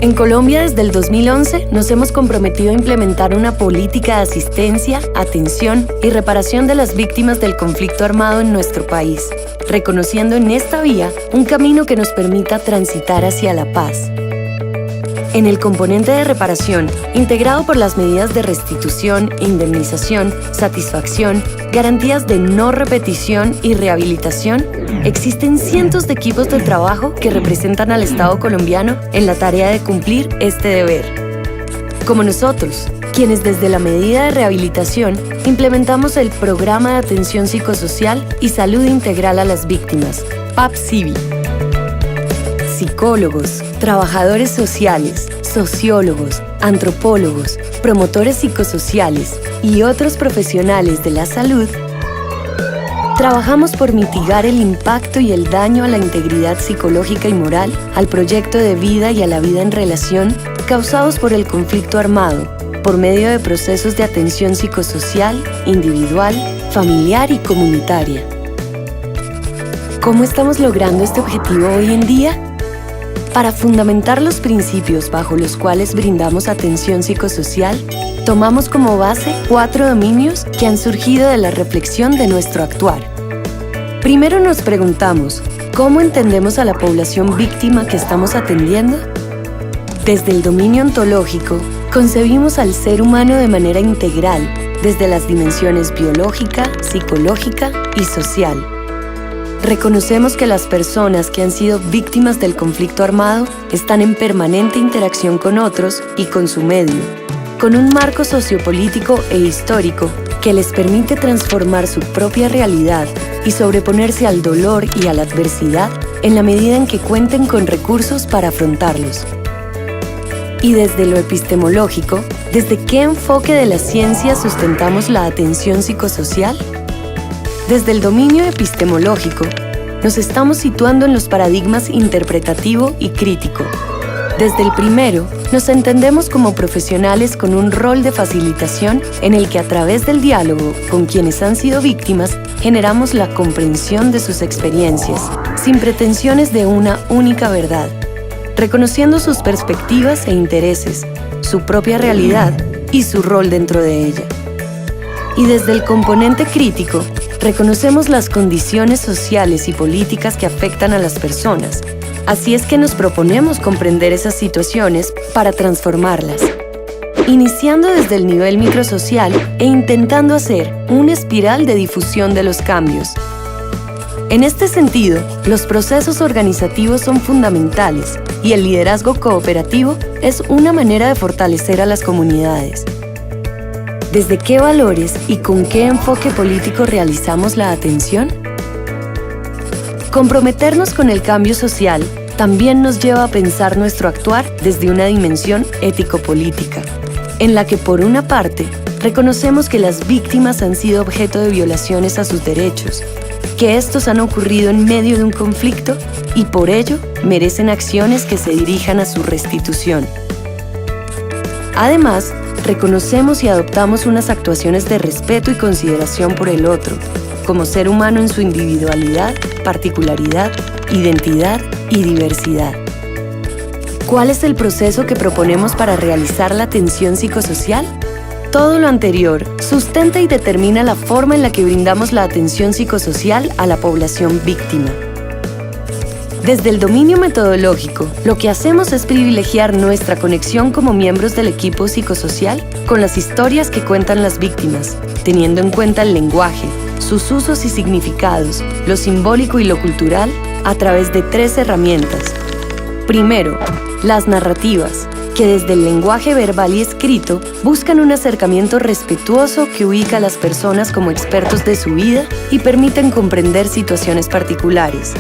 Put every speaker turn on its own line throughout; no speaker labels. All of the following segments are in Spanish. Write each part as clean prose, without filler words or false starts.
En Colombia, desde el 2011, nos hemos comprometido a implementar una política de asistencia, atención y reparación de las víctimas del conflicto armado en nuestro país, reconociendo en esta vía un camino que nos permita transitar hacia la paz. En el componente de reparación, integrado por las medidas de restitución, indemnización, satisfacción, garantías de no repetición y rehabilitación, existen cientos de equipos de trabajo que representan al Estado colombiano en la tarea de cumplir este deber. Como nosotros, quienes desde la medida de rehabilitación implementamos el Programa de Atención Psicosocial y Salud Integral a las Víctimas, PAP-SIVI. Psicólogos, trabajadores sociales, sociólogos, antropólogos, promotores psicosociales y otros profesionales de la salud, trabajamos por mitigar el impacto y el daño a la integridad psicológica y moral, al proyecto de vida y a la vida en relación causados por el conflicto armado, por medio de procesos de atención psicosocial, individual, familiar y comunitaria. ¿Cómo estamos logrando este objetivo hoy en día? Para fundamentar los principios bajo los cuales brindamos atención psicosocial, tomamos como base 4 dominios que han surgido de la reflexión de nuestro actuar. Primero nos preguntamos, ¿cómo entendemos a la población víctima que estamos atendiendo? Desde el dominio ontológico, concebimos al ser humano de manera integral, desde las dimensiones biológica, psicológica y social. Reconocemos que las personas que han sido víctimas del conflicto armado están en permanente interacción con otros y con su medio, con un marco sociopolítico e histórico que les permite transformar su propia realidad y sobreponerse al dolor y a la adversidad en la medida en que cuenten con recursos para afrontarlos. Y desde lo epistemológico, ¿desde qué enfoque de la ciencia sustentamos la atención psicosocial? Desde el dominio epistemológico, nos estamos situando en los paradigmas interpretativo y crítico. Desde el primero, nos entendemos como profesionales con un rol de facilitación en el que a través del diálogo con quienes han sido víctimas, generamos la comprensión de sus experiencias, sin pretensiones de una única verdad, reconociendo sus perspectivas e intereses, su propia realidad y su rol dentro de ella. Y desde el componente crítico, reconocemos las condiciones sociales y políticas que afectan a las personas. Así es que nos proponemos comprender esas situaciones para transformarlas, iniciando desde el nivel microsocial e intentando hacer una espiral de difusión de los cambios. En este sentido, los procesos organizativos son fundamentales y el liderazgo cooperativo es una manera de fortalecer a las comunidades. ¿Desde qué valores y con qué enfoque político realizamos la atención? Comprometernos con el cambio social también nos lleva a pensar nuestro actuar desde una dimensión ético-política, en la que por una parte reconocemos que las víctimas han sido objeto de violaciones a sus derechos, que estos han ocurrido en medio de un conflicto y por ello merecen acciones que se dirijan a su restitución. Además, reconocemos y adoptamos unas actuaciones de respeto y consideración por el otro, como ser humano en su individualidad, particularidad, identidad y diversidad. ¿Cuál es el proceso que proponemos para realizar la atención psicosocial? Todo lo anterior sustenta y determina la forma en la que brindamos la atención psicosocial a la población víctima. Desde el dominio metodológico, lo que hacemos es privilegiar nuestra conexión como miembros del equipo psicosocial con las historias que cuentan las víctimas, teniendo en cuenta el lenguaje, sus usos y significados, lo simbólico y lo cultural, a través de 3 herramientas. Primero, las narrativas, que desde el lenguaje verbal y escrito buscan un acercamiento respetuoso que ubica a las personas como expertos de su vida y permiten comprender situaciones particulares.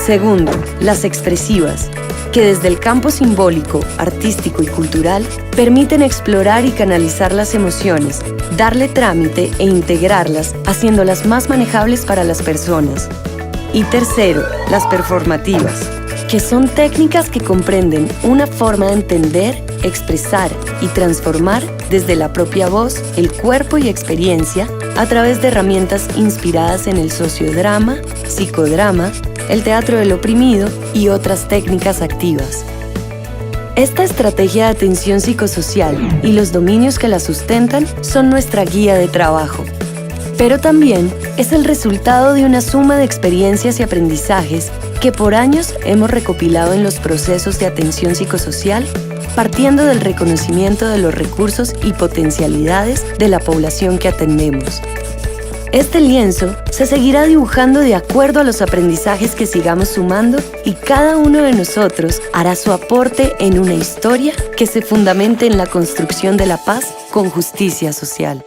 Segundo, las expresivas, que desde el campo simbólico, artístico y cultural permiten explorar y canalizar las emociones, darle trámite e integrarlas, haciéndolas más manejables para las personas. Y tercero, las performativas, que son técnicas que comprenden una forma de entender, expresar y transformar desde la propia voz, el cuerpo y experiencia a través de herramientas inspiradas en el sociodrama, psicodrama, el teatro del oprimido y otras técnicas activas. Esta estrategia de atención psicosocial y los dominios que la sustentan son nuestra guía de trabajo. Pero también es el resultado de una suma de experiencias y aprendizajes que por años hemos recopilado en los procesos de atención psicosocial, partiendo del reconocimiento de los recursos y potencialidades de la población que atendemos. Este lienzo se seguirá dibujando de acuerdo a los aprendizajes que sigamos sumando y cada uno de nosotros hará su aporte en una historia que se fundamente en la construcción de la paz con justicia social.